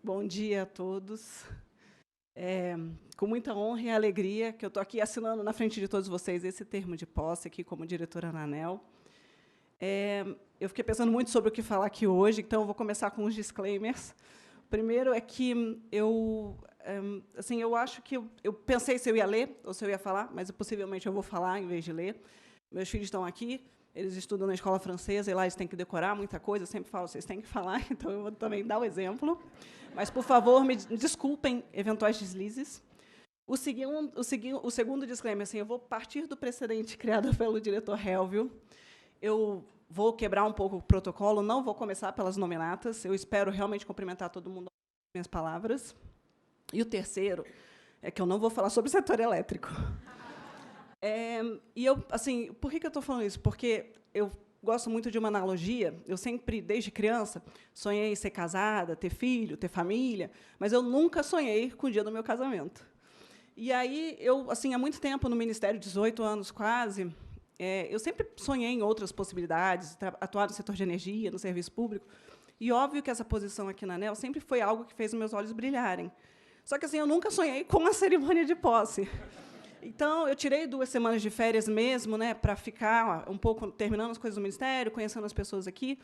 Bom dia a todos. Com muita honra e alegria que eu estou aqui assinando na frente de todos vocês esse termo de posse aqui como diretora na ANEEL. Eu fiquei pensando muito sobre o que falar aqui hoje, então eu vou começar com os disclaimers. O primeiro é que eu acho que eu pensei se eu ia ler ou se eu ia falar, mas possivelmente eu vou falar em vez de ler. Meus filhos estão aqui, eles estudam na escola francesa e lá eles têm que decorar muita coisa. Eu sempre falo, vocês têm que falar, então eu vou também dar o exemplo. Mas, por favor, me desculpem eventuais deslizes. O segundo disclaimer, eu vou partir do precedente criado pelo diretor Helvio. Eu vou quebrar um pouco o protocolo, não vou começar pelas nominatas. Eu espero realmente cumprimentar todo mundo com minhas palavras. E o terceiro é que eu não vou falar sobre o setor elétrico. Por que eu estou falando isso? Porque eu gosto muito de uma analogia. Eu sempre, desde criança, sonhei em ser casada, ter filho, ter família, mas eu nunca sonhei com o dia do meu casamento. E aí, há muito tempo, no Ministério, 18 anos quase, eu sempre sonhei em outras possibilidades, atuar no setor de energia, no serviço público. E óbvio que essa posição aqui na ANEEL sempre foi algo que fez os meus olhos brilharem. Só que eu nunca sonhei com a cerimônia de posse. Então, eu tirei 2 semanas de férias mesmo, para ficar um pouco terminando as coisas do Ministério, conhecendo as pessoas aqui.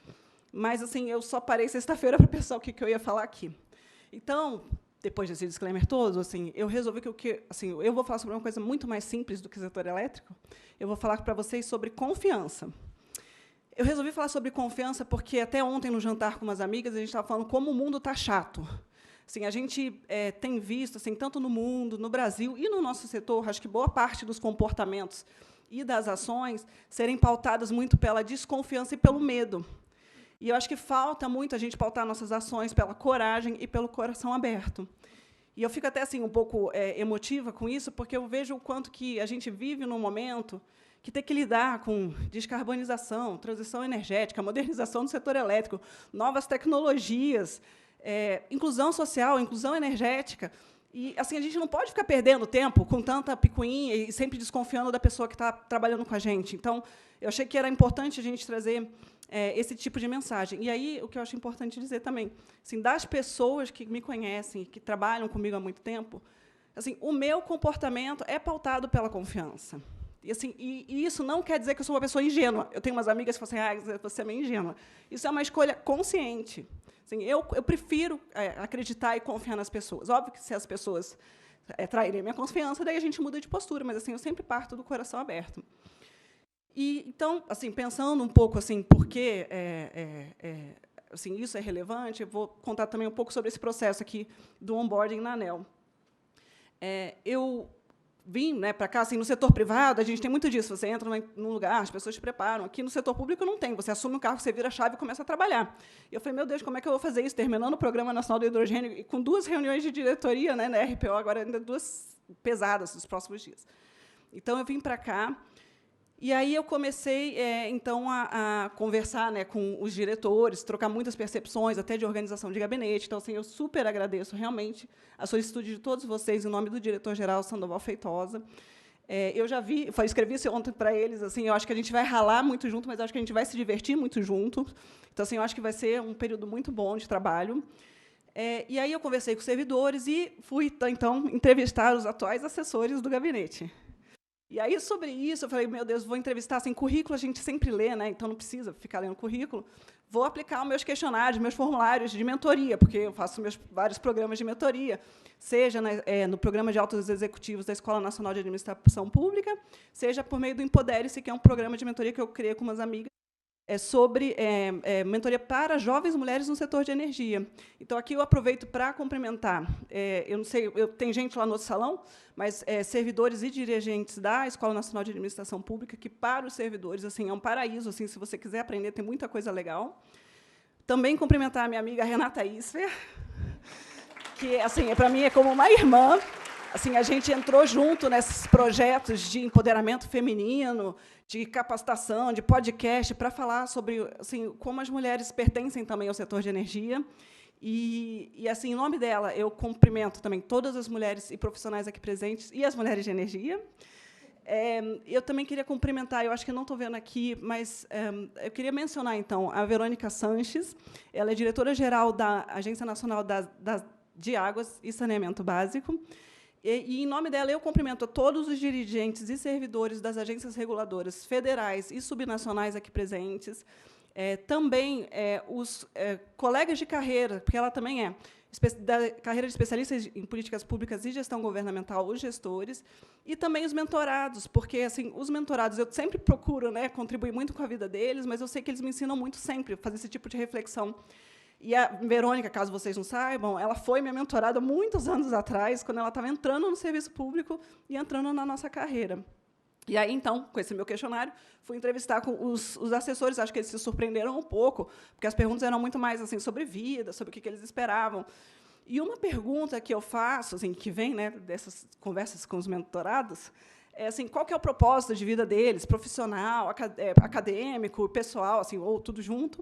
Mas eu só parei sexta-feira para pensar o que eu ia falar aqui. Então, depois desse disclaimer todo, eu resolvi que eu vou falar sobre uma coisa muito mais simples do que o setor elétrico. Eu vou falar para vocês sobre confiança. Eu resolvi falar sobre confiança porque até ontem, no jantar com umas amigas, a gente estava falando como o mundo está chato. A gente tem visto, tanto no mundo, no Brasil e no nosso setor, acho que boa parte dos comportamentos e das ações serem pautadas muito pela desconfiança e pelo medo. E eu acho que falta muito a gente pautar nossas ações pela coragem e pelo coração aberto. E eu fico até um pouco emotiva com isso, porque eu vejo o quanto que a gente vive num momento que tem que lidar com descarbonização, transição energética, modernização do setor elétrico, novas tecnologias, inclusão social, inclusão energética. E a gente não pode ficar perdendo tempo com tanta picuinha e sempre desconfiando da pessoa que está trabalhando com a gente. Então, eu achei que era importante a gente trazer esse tipo de mensagem. E aí, o que eu acho importante dizer também, das pessoas que me conhecem, que trabalham comigo há muito tempo, o meu comportamento é pautado pela confiança. E isso não quer dizer que eu sou uma pessoa ingênua. Eu tenho umas amigas que falam você é meio ingênua. Isso é uma escolha consciente. Eu prefiro acreditar e confiar nas pessoas. Óbvio que, se as pessoas traírem a minha confiança, daí a gente muda de postura, mas eu sempre parto do coração aberto. E, então, pensando um pouco por que isso é relevante, eu vou contar também um pouco sobre esse processo aqui do onboarding na ANEEL. Eu vim para cá, no setor privado, a gente tem muito disso. Você entra num lugar, as pessoas te preparam. Aqui, no setor público, não tem. Você assume um cargo, você vira a chave e começa a trabalhar. E eu falei, meu Deus, como é que eu vou fazer isso? Terminando o Programa Nacional do Hidrogênio, e com 2 reuniões de diretoria, na RPO, agora ainda 2 pesadas nos próximos dias. Então, eu vim para cá. E aí eu comecei, então, a conversar com os diretores, trocar muitas percepções, até de organização de gabinete. Então, eu super agradeço, realmente, a solicitude de todos vocês, em nome do diretor-geral, Sandoval Feitosa. Eu já escrevi isso ontem para eles, eu acho que a gente vai ralar muito junto, mas acho que a gente vai se divertir muito junto. Então, eu acho que vai ser um período muito bom de trabalho. E aí eu conversei com os servidores e fui, então, entrevistar os atuais assessores do gabinete. E aí, sobre isso, eu falei, meu Deus, vou entrevistar, currículo a gente sempre lê, então não precisa ficar lendo currículo. Vou aplicar os meus questionários, meus formulários de mentoria, porque eu faço vários programas de mentoria, seja no programa de altos executivos da Escola Nacional de Administração Pública, seja por meio do Empodere-se, que é um programa de mentoria que eu criei com umas amigas, sobre mentoria para jovens mulheres no setor de energia. Então, aqui eu aproveito para cumprimentar, eu não sei, tem gente lá no outro salão, mas servidores e dirigentes da Escola Nacional de Administração Pública, que, para os servidores, é um paraíso, se você quiser aprender, tem muita coisa legal. Também cumprimentar a minha amiga Renata Isfer, que, para mim, é como uma irmã. A gente entrou junto nesses projetos de empoderamento feminino, de capacitação, de podcast, para falar sobre como as mulheres pertencem também ao setor de energia. E em nome dela, eu cumprimento também todas as mulheres e profissionais aqui presentes e as mulheres de energia. Eu também queria cumprimentar, eu acho que não estou vendo aqui, mas eu queria mencionar, então, a Verônica Sanches. Ela é diretora-geral da Agência Nacional de Águas e Saneamento Básico. E, em nome dela, eu cumprimento a todos os dirigentes e servidores das agências reguladoras federais e subnacionais aqui presentes, também os colegas de carreira, porque ela também é da carreira de especialistas em políticas públicas e gestão governamental, os gestores, e também os mentorados, porque assim, os mentorados eu sempre procuro, né, contribuir muito com a vida deles, mas eu sei que eles me ensinam muito sempre a fazer esse tipo de reflexão. E a Verônica, caso vocês não saibam, ela foi minha mentorada muitos anos atrás, quando ela estava entrando no serviço público e entrando na nossa carreira. E aí, então, com esse meu questionário, fui entrevistar com os assessores. Acho que eles se surpreenderam um pouco, porque as perguntas eram muito mais assim sobre vida, sobre o que eles esperavam. E uma pergunta que eu faço, assim, que vem, né, dessas conversas com os mentorados, é assim, qual que é o propósito de vida deles, profissional, acadêmico, pessoal, assim, ou tudo junto.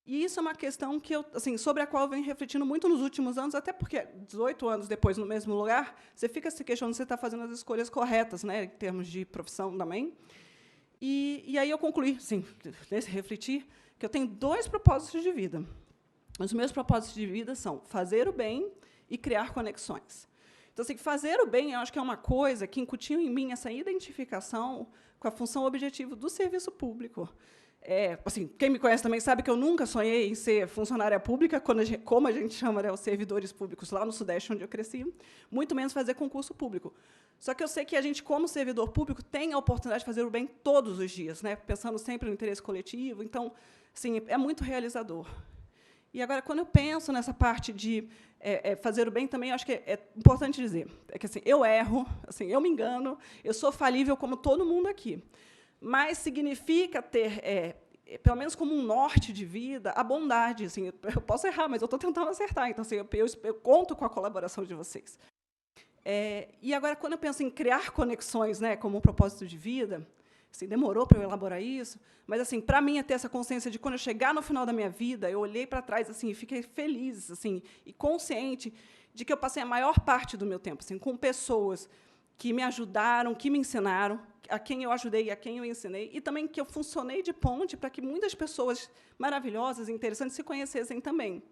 E isso é uma questão que assim, sobre a qual eu venho refletindo muito nos últimos anos, até porque 18 anos depois, no mesmo lugar, você fica se questionando se você está fazendo as escolhas corretas, né, em termos de profissão também. E aí eu concluí, assim, nesse refletir, que eu tenho 2 propósitos de vida. Os meus propósitos de vida são fazer o bem e criar conexões. Então, assim, fazer o bem, eu acho que é uma coisa que incutiu em mim essa identificação com a função objetivo do serviço público. Assim, quem me conhece também sabe que eu nunca sonhei em ser funcionária pública, como a gente chama, né, os servidores públicos lá no Sudeste, onde eu cresci, muito menos fazer concurso público. Só que eu sei que a gente, como servidor público, tem a oportunidade de fazer o bem todos os dias, né, pensando sempre no interesse coletivo. Então, assim, é muito realizador. E agora, quando eu penso nessa parte de fazer o bem, também acho que é importante dizer que assim, eu erro, assim, eu me engano, eu sou falível como todo mundo aqui. Mas significa ter, pelo menos como um norte de vida, a bondade. Assim, eu posso errar, mas eu estou tentando acertar. Então, assim, eu conto com a colaboração de vocês. E agora, quando eu penso em criar conexões, né, como um propósito de vida, assim, demorou para eu elaborar isso, mas assim, para mim é ter essa consciência de quando eu chegar no final da minha vida, eu olhei para trás assim, e fiquei feliz assim, e consciente de que eu passei a maior parte do meu tempo assim, com pessoas que me ajudaram, que me ensinaram, a quem eu ajudei, a quem eu ensinei, e também que eu funcionei de ponte para que muitas pessoas maravilhosas e interessantes se conhecessem também.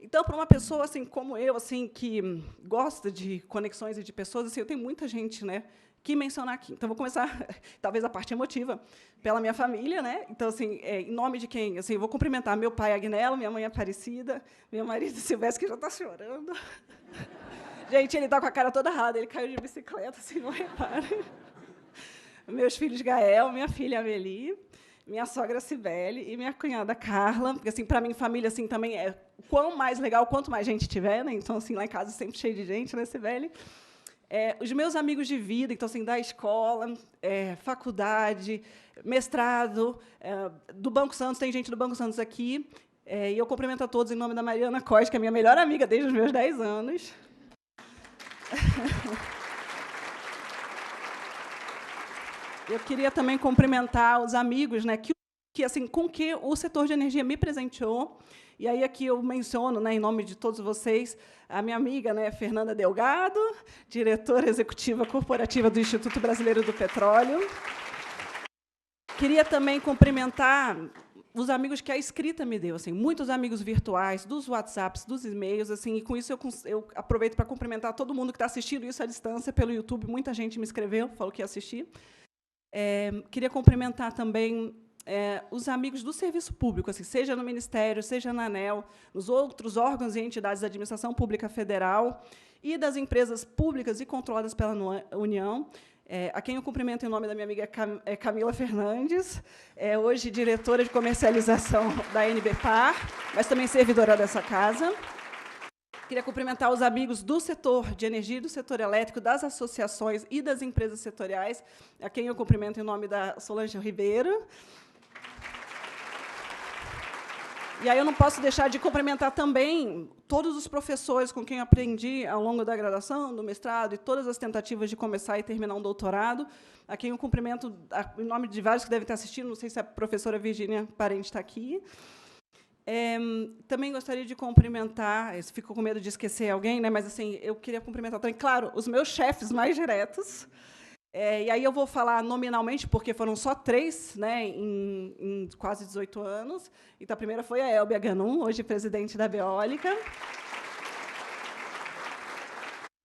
Então, para uma pessoa assim como eu, assim que gosta de conexões e de pessoas, assim, eu tenho muita gente, né, que mencionar aqui. Então, vou começar, talvez a parte emotiva, pela minha família, né? Então, assim, em nome de quem, assim, eu vou cumprimentar meu pai Agnello, minha mãe Aparecida, meu marido Silvestre, que já está chorando. Gente, ele está com a cara toda errada, ele caiu de bicicleta, assim, não reparem. Meus filhos Gael, minha filha Amelie, minha sogra Cibele e minha cunhada Carla, porque assim, para mim família assim também é quanto mais legal, quanto mais gente tiver, né? Então assim, lá em casa sempre cheio de gente, né, Cibele? Os meus amigos de vida, então assim, da escola, faculdade, mestrado, do Banco Santos, tem gente do Banco Santos aqui, e eu cumprimento a todos em nome da Mariana Costa, que é minha melhor amiga desde os meus 10 anos. Eu queria também cumprimentar os amigos, né, que assim, com que o setor de energia me presenteou. E aí aqui eu menciono, né, em nome de todos vocês, a minha amiga, né, Fernanda Delgado, diretora executiva corporativa do Instituto Brasileiro do Petróleo. Queria também cumprimentar os amigos que a escrita me deu, assim, muitos amigos virtuais, dos WhatsApps, dos e-mails, assim, e com isso eu aproveito para cumprimentar todo mundo que está assistindo isso à distância pelo YouTube. Muita gente me escreveu, falou que ia assistir. Queria cumprimentar também os amigos do serviço público, assim, seja no Ministério, seja na ANEEL, nos outros órgãos e entidades da Administração Pública Federal e das empresas públicas e controladas pela União, a quem eu cumprimento em nome da minha amiga Camila Fernandes, hoje diretora de comercialização da NBPAR, mas também servidora dessa casa. Queria cumprimentar os amigos do setor de energia e do setor elétrico, das associações e das empresas setoriais, a quem eu cumprimento em nome da Solange Ribeiro. E aí eu não posso deixar de cumprimentar também todos os professores com quem eu aprendi ao longo da graduação, do mestrado, e todas as tentativas de começar e terminar um doutorado, a quem eu cumprimento em nome de vários que devem estar assistindo, não sei se a professora Virgínia Parente está aqui. Também gostaria de cumprimentar, fico com medo de esquecer alguém, né, mas assim, eu queria cumprimentar também, claro, os meus chefes mais diretos, E aí eu vou falar nominalmente, porque foram só 3, né, em quase 18 anos. Então, a primeira foi a Elbia Ganum, hoje presidente da Veólica.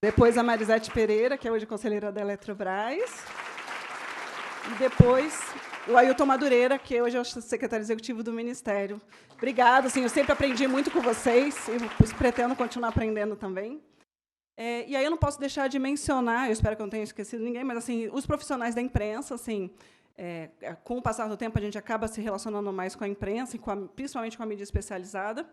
Depois, a Marisete Pereira, que é hoje conselheira da Eletrobras. E depois, o Ailton Madureira, que hoje é o secretário executivo do Ministério. Obrigada. Assim, eu sempre aprendi muito com vocês e pretendo continuar aprendendo também. E aí eu não posso deixar de mencionar, eu espero que eu não tenha esquecido ninguém, mas assim, os profissionais da imprensa, assim, com o passar do tempo, a gente acaba se relacionando mais com a imprensa, e principalmente com a mídia especializada.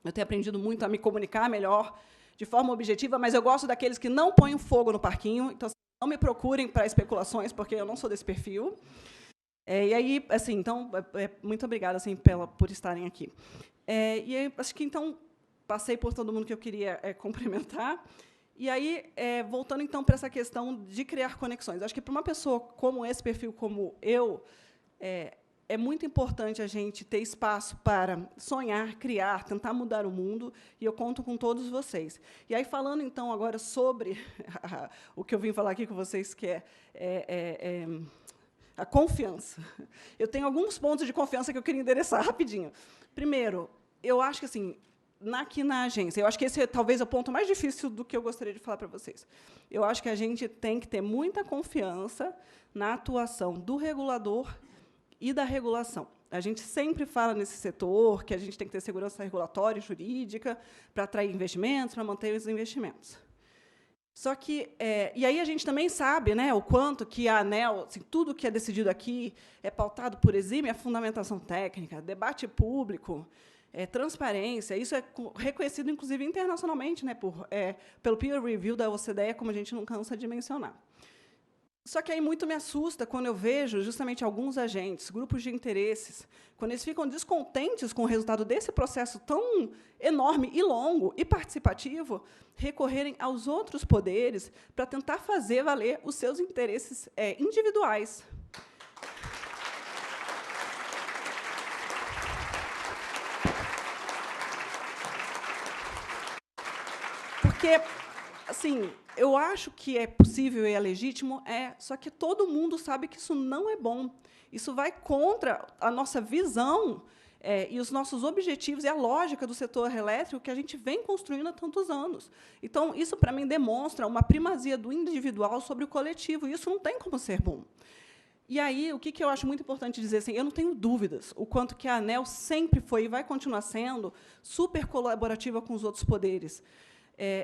Eu tenho aprendido muito a me comunicar melhor, de forma objetiva, mas eu gosto daqueles que não põem fogo no parquinho, então assim, não me procurem para especulações, porque eu não sou desse perfil. E aí, assim, então, muito obrigada assim, por estarem aqui. E aí, acho que, então, passei por todo mundo que eu queria cumprimentar. E aí, voltando, então, para essa questão de criar conexões. Acho que, para uma pessoa como esse perfil, como eu, é muito importante a gente ter espaço para sonhar, criar, tentar mudar o mundo, e eu conto com todos vocês. E aí, falando, então, agora sobre o que eu vim falar aqui com vocês, que é a confiança. Eu tenho alguns pontos de confiança que eu queria endereçar rapidinho. Primeiro, eu acho que, assim, aqui na agência, eu acho que esse é talvez o ponto mais difícil do que eu gostaria de falar para vocês. Eu acho que a gente tem que ter muita confiança na atuação do regulador e da regulação. A gente sempre fala nesse setor que a gente tem que ter segurança regulatória e jurídica para atrair investimentos, para manter os investimentos. Só que, e aí a gente também sabe, né, o quanto que a ANEEL, assim, tudo que é decidido aqui é pautado por exímia fundamentação técnica, debate público, transparência. Isso é reconhecido, inclusive, internacionalmente, né, pelo peer review da OCDE, como a gente não cansa de mencionar. Só que aí muito me assusta quando eu vejo justamente alguns agentes, grupos de interesses, quando eles ficam descontentes com o resultado desse processo tão enorme e longo e participativo, recorrerem aos outros poderes para tentar fazer valer os seus interesses individuais. Porque, assim, eu acho que é possível e é legítimo, só que todo mundo sabe que isso não é bom. Isso vai contra a nossa visão e os nossos objetivos e a lógica do setor elétrico que a gente vem construindo há tantos anos. Então, isso, para mim, demonstra uma primazia do individual sobre o coletivo, e isso não tem como ser bom. E aí, o que eu acho muito importante dizer, assim, eu não tenho dúvidas o quanto que a ANEEL sempre foi e vai continuar sendo super colaborativa com os outros poderes.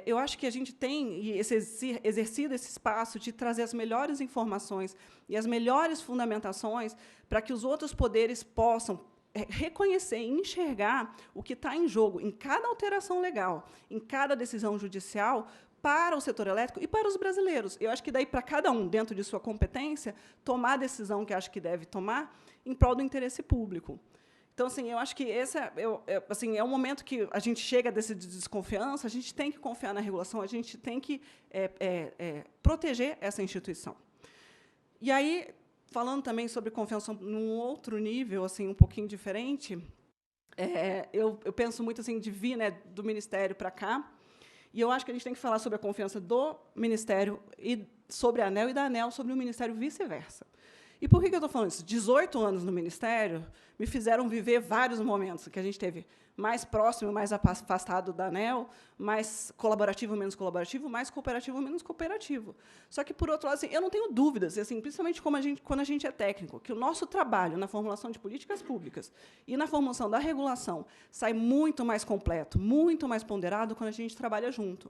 Eu acho que a gente tem exercido esse espaço de trazer as melhores informações e as melhores fundamentações para que os outros poderes possam reconhecer e enxergar o que está em jogo em cada alteração legal, em cada decisão judicial, para o setor elétrico e para os brasileiros. Eu acho que, daí, para cada um, dentro de sua competência, tomar a decisão que acha que deve tomar em prol do interesse público. Então, assim, eu acho que esse assim, é um momento que a gente chega dessa desconfiança, a gente tem que confiar na regulação, a gente tem que proteger essa instituição. E aí, falando também sobre confiança num outro nível, assim, um pouquinho diferente, eu penso muito assim, de vir, né, do Ministério para cá, e eu acho que a gente tem que falar sobre a confiança do Ministério e sobre a ANEEL, e da ANEEL sobre o Ministério vice-versa. E por que eu estou falando isso? 18 anos no Ministério me fizeram viver vários momentos que a gente teve mais próximo, mais afastado da ANEEL, mais colaborativo, menos colaborativo, mais cooperativo, menos cooperativo. Só que, por outro lado, assim, eu não tenho dúvidas, assim, principalmente quando a gente é técnico, que o nosso trabalho na formulação de políticas públicas e na formulação da regulação sai muito mais completo, muito mais ponderado quando a gente trabalha junto.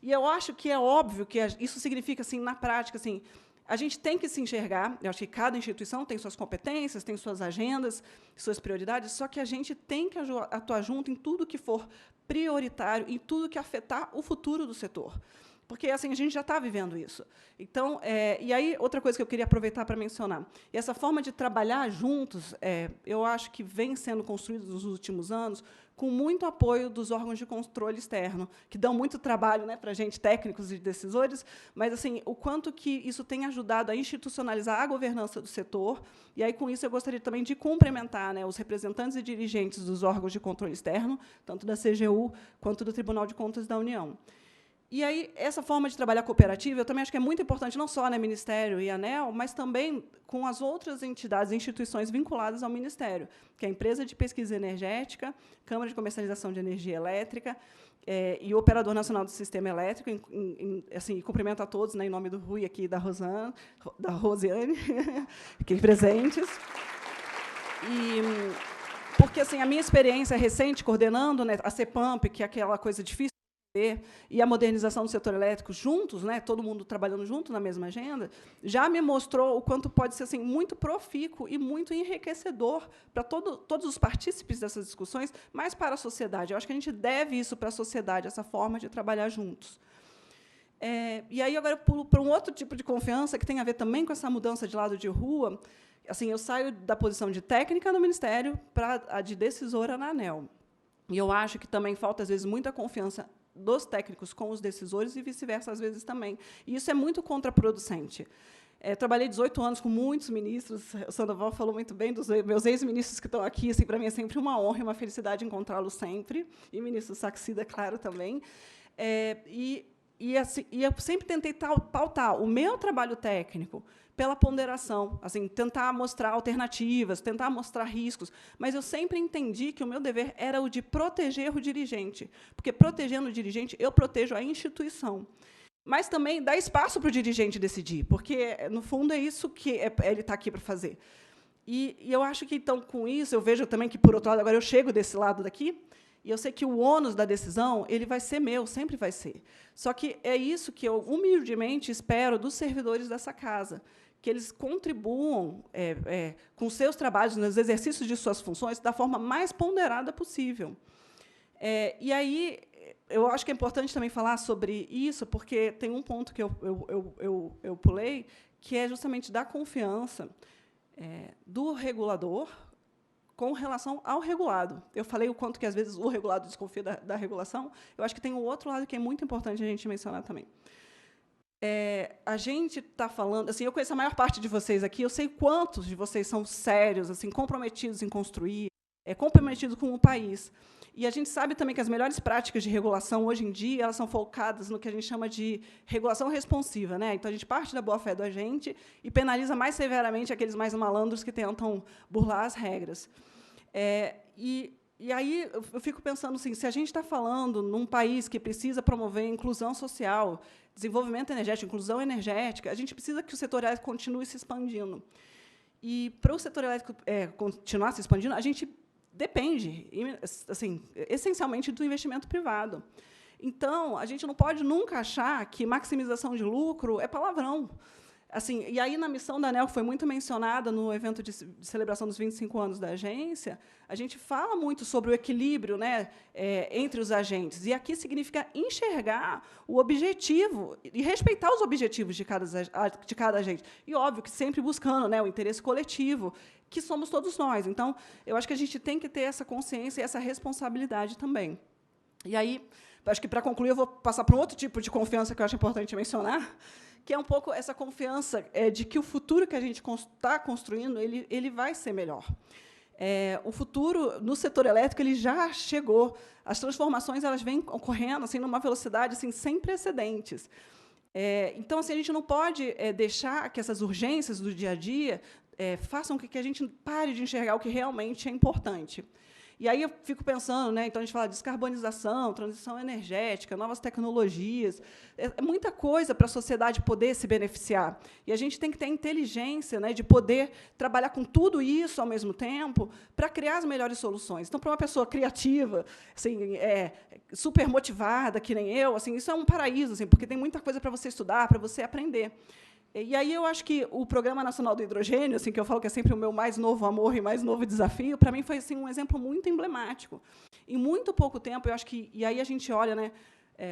E eu acho que é óbvio que isso significa, assim, na prática, assim, a gente tem que se enxergar, eu acho que cada instituição tem suas competências, tem suas agendas, suas prioridades, só que a gente tem que atuar junto em tudo que for prioritário, em tudo que afetar o futuro do setor. Porque, assim, a gente já está vivendo isso. Então, e aí, outra coisa que eu queria aproveitar para mencionar, essa forma de trabalhar juntos, eu acho que vem sendo construída nos últimos anos com muito apoio dos órgãos de controle externo, que dão muito trabalho, né, para a gente, técnicos e decisores, mas, assim, o quanto que isso tem ajudado a institucionalizar a governança do setor. E aí, com isso, eu gostaria também de cumprimentar, né, os representantes e dirigentes dos órgãos de controle externo, tanto da CGU quanto do Tribunal de Contas da União. E aí, essa forma de trabalhar cooperativa, eu também acho que é muito importante, não só, né, Ministério e ANEEL, mas também com as outras entidades e instituições vinculadas ao Ministério, que é a Empresa de Pesquisa Energética, Câmara de Comercialização de Energia Elétrica, e o Operador Nacional do Sistema Elétrico, assim, cumprimento a todos, né, em nome do Rui aqui e da Rosiane, aqui presentes. Porque assim, a minha experiência recente coordenando, né, a CEPAMP, que é aquela coisa difícil, e a modernização do setor elétrico juntos, né, todo mundo trabalhando junto na mesma agenda, já me mostrou o quanto pode ser assim, muito profícuo e muito enriquecedor para todos os partícipes dessas discussões, mas para a sociedade. Eu acho que a gente deve isso para a sociedade, essa forma de trabalhar juntos. E aí, agora, eu pulo para um outro tipo de confiança, que tem a ver também com essa mudança de lado de rua. Assim, eu saio da posição de técnica no Ministério para a de decisora na ANEEL. E eu acho que também falta, às vezes, muita confiança dos técnicos com os decisores e vice-versa, às vezes, também. E isso é muito contraproducente. Trabalhei 18 anos com muitos ministros, o Sandoval falou muito bem dos meus ex-ministros que estão aqui, assim, para mim é sempre uma honra e uma felicidade encontrá-los sempre, e o ministro Saxida, claro, também. Assim, eu sempre tentei pautar o meu trabalho técnico pela ponderação, assim, tentar mostrar alternativas, tentar mostrar riscos, mas eu sempre entendi que o meu dever era o de proteger o dirigente, porque, protegendo o dirigente, eu protejo a instituição. Mas também dá espaço para o dirigente decidir, porque, no fundo, é isso que ele está aqui para fazer. E eu acho que, então, com isso, eu vejo também que, por outro lado, agora eu chego desse lado daqui, e eu sei que o ônus da decisão ele vai ser meu, sempre vai ser. Só que é isso que eu, humildemente, espero dos servidores dessa casa, que eles contribuam com seus trabalhos, nos exercícios de suas funções, da forma mais ponderada possível. E aí, eu acho que é importante também falar sobre isso, porque tem um ponto que eu pulei, que é justamente da confiança do regulador com relação ao regulado. Eu falei o quanto que, às vezes, o regulado desconfia da regulação. Eu acho que tem um outro lado que é muito importante a gente mencionar também. A gente está falando... Assim, eu conheço a maior parte de vocês aqui, eu sei quantos de vocês são sérios, assim, comprometidos em construir, comprometidos com o país. E a gente sabe também que as melhores práticas de regulação, hoje em dia, elas são focadas no que a gente chama de regulação responsiva, né? Então, a gente parte da boa-fé do agente e penaliza mais severamente aqueles mais malandros que tentam burlar as regras. E aí eu fico pensando assim, se a gente está falando num país que precisa promover inclusão social, desenvolvimento energético, inclusão energética, a gente precisa que o setor elétrico continue se expandindo. E, para o setor elétrico continuar se expandindo, a gente depende, assim, essencialmente, do investimento privado. Então, a gente não pode nunca achar que maximização de lucro é palavrão. Assim, e aí, na missão da ANEEL, que foi muito mencionada no evento de celebração dos 25 anos da agência, a gente fala muito sobre o equilíbrio, né, entre os agentes. E aqui significa enxergar o objetivo e respeitar os objetivos de cada agente. E, óbvio, que sempre buscando, né, o interesse coletivo, que somos todos nós. Então, eu acho que a gente tem que ter essa consciência e essa responsabilidade também. E aí, acho que, para concluir, eu vou passar para um outro tipo de confiança que eu acho importante mencionar, que é um pouco essa confiança de que o futuro que a gente está construindo ele vai ser melhor. O futuro, no setor elétrico, ele já chegou. As transformações elas vêm ocorrendo assim, numa velocidade assim, sem precedentes. Então, assim, a gente não pode deixar que essas urgências do dia a dia façam com que a gente pare de enxergar o que realmente é importante. E aí eu fico pensando, né, então a gente fala de descarbonização, transição energética, novas tecnologias, muita coisa para a sociedade poder se beneficiar. E a gente tem que ter inteligência, né, de poder trabalhar com tudo isso ao mesmo tempo para criar as melhores soluções. Então, para uma pessoa criativa, assim, super motivada, que nem eu, assim, isso é um paraíso, assim, porque tem muita coisa para você estudar, para você aprender. E aí eu acho que o Programa Nacional do Hidrogênio, assim, que eu falo que é sempre o meu mais novo amor e mais novo desafio, para mim foi assim, um exemplo muito emblemático. Em muito pouco tempo, eu acho que... E aí a gente olha, né,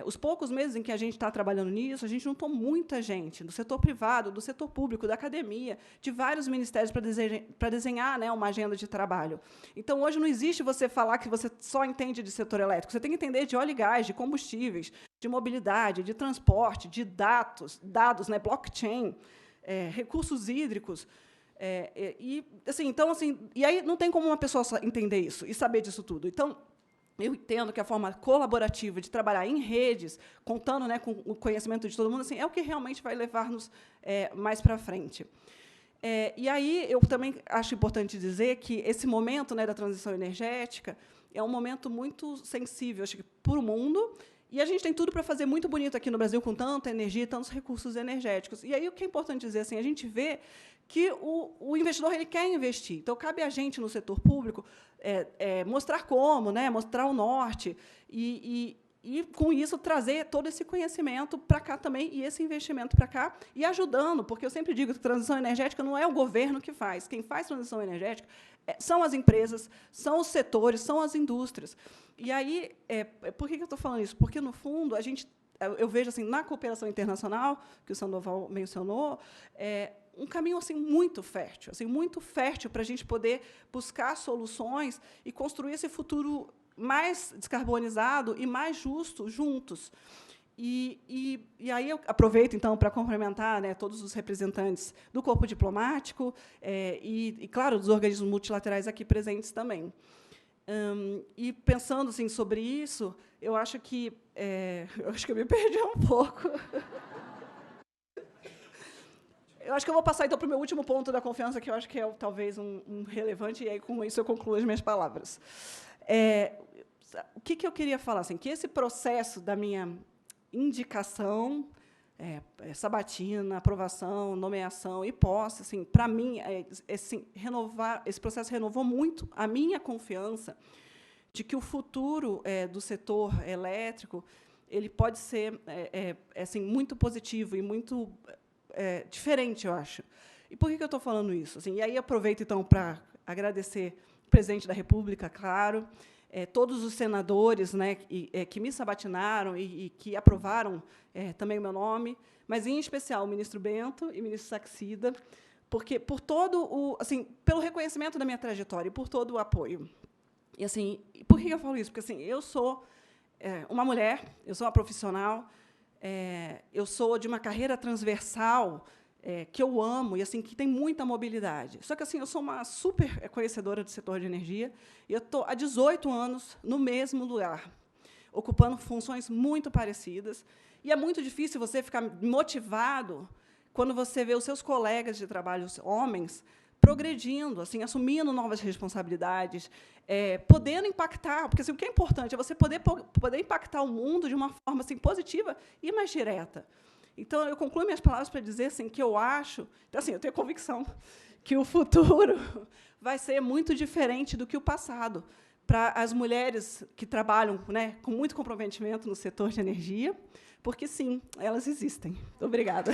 os poucos meses em que a gente está trabalhando nisso, a gente juntou muita gente, do setor privado, do setor público, da academia, de vários ministérios para desenhar, né, uma agenda de trabalho. Então, hoje, não existe você falar que você só entende de setor elétrico. Você tem que entender de óleo e gás, de combustíveis, de mobilidade, de transporte, de dados, né, blockchain, recursos hídricos. Então, assim, e aí não tem como uma pessoa só entender isso e saber disso tudo. Então, eu entendo que a forma colaborativa de trabalhar em redes, contando, né, com o conhecimento de todo mundo, assim, é o que realmente vai levar-nos mais para frente. E aí eu também acho importante dizer que esse momento, né, da transição energética é um momento muito sensível, acho que, para o mundo, e a gente tem tudo para fazer muito bonito aqui no Brasil, com tanta energia e tantos recursos energéticos. E aí o que é importante dizer, assim, a gente vê que o investidor ele quer investir. Então, cabe a gente, no setor público, mostrar como, né, mostrar o norte, e, com isso, trazer todo esse conhecimento para cá também, e esse investimento para cá, e ajudando, porque eu sempre digo que transição energética não é o governo que faz. Quem faz transição energética são as empresas, são os setores, são as indústrias. E aí, por que eu estou falando isso? Porque, no fundo, eu vejo, assim, na cooperação internacional, que o Sandoval mencionou, um caminho, assim, muito fértil para a gente poder buscar soluções e construir esse futuro mais descarbonizado e mais justo juntos. E aí eu aproveito, então, para cumprimentar, né, todos os representantes do corpo diplomático e, claro, dos organismos multilaterais aqui presentes também. E, pensando, assim, sobre isso, eu acho que eu me perdi um pouco. Eu acho que eu vou passar, então, para o meu último ponto da confiança, que eu acho que é, talvez, um relevante, e aí, com isso, eu concluo as minhas palavras. O que eu queria falar? Assim, que esse processo da minha indicação, sabatina, aprovação, nomeação e posse, assim, para mim, assim, esse processo renovou muito a minha confiança de que o futuro do setor elétrico ele pode ser assim, muito positivo e muito diferente, eu acho. E por que eu estou falando isso? Assim, e aí aproveito, então, para agradecer o presidente da República, claro, todos os senadores, né, que me sabatinaram e que aprovaram também o meu nome, mas, em especial, o ministro Bento e o ministro Saxida, porque por todo assim, pelo reconhecimento da minha trajetória e por todo o apoio. E, assim, por que eu falo isso? Porque, assim, eu sou uma mulher, eu sou uma profissional, eu sou de uma carreira transversal que eu amo e, assim, que tem muita mobilidade. Só que, assim, eu sou uma super conhecedora do setor de energia e eu estou há 18 anos no mesmo lugar, ocupando funções muito parecidas. E é muito difícil você ficar motivado quando você vê os seus colegas de trabalho, os homens, progredindo, assim, assumindo novas responsabilidades, podendo impactar, porque, assim, o que é importante é você poder impactar o mundo de uma forma, assim, positiva e mais direta. Então, eu concluo minhas palavras para dizer, assim, que eu acho, então, assim, eu tenho convicção que o futuro vai ser muito diferente do que o passado para as mulheres que trabalham, né, com muito comprometimento no setor de energia, porque, sim, elas existem. Obrigada.